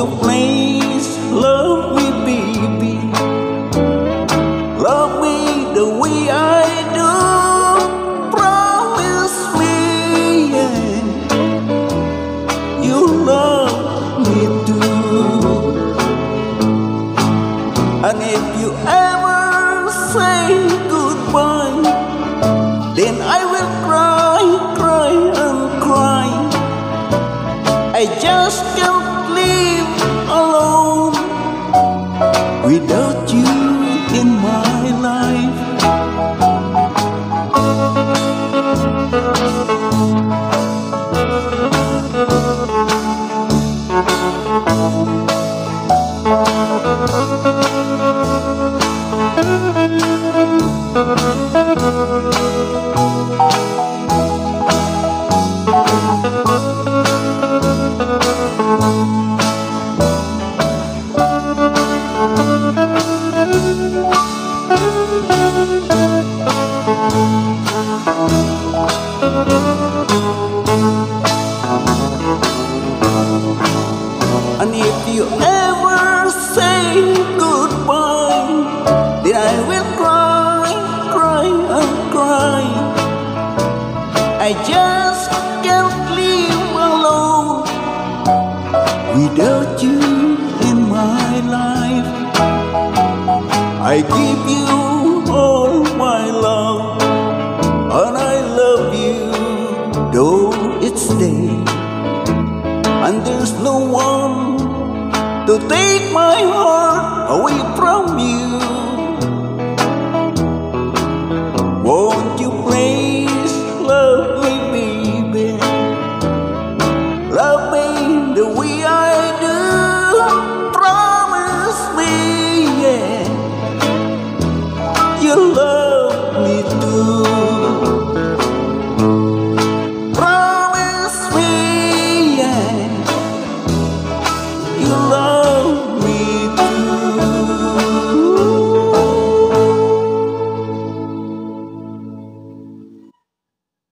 you please love me, baby? Love me the way I do. Promise me, yeah, you love me too. And if you ever say goodbye, then I will cry, cry and cry. I just can't live alone without you in my life. And if you ever say goodbye, then I will cry, cry and cry. I just can't live alone without you in my life. I give you all my love, and I love you though it's day, and there's no one to take my heart away from you.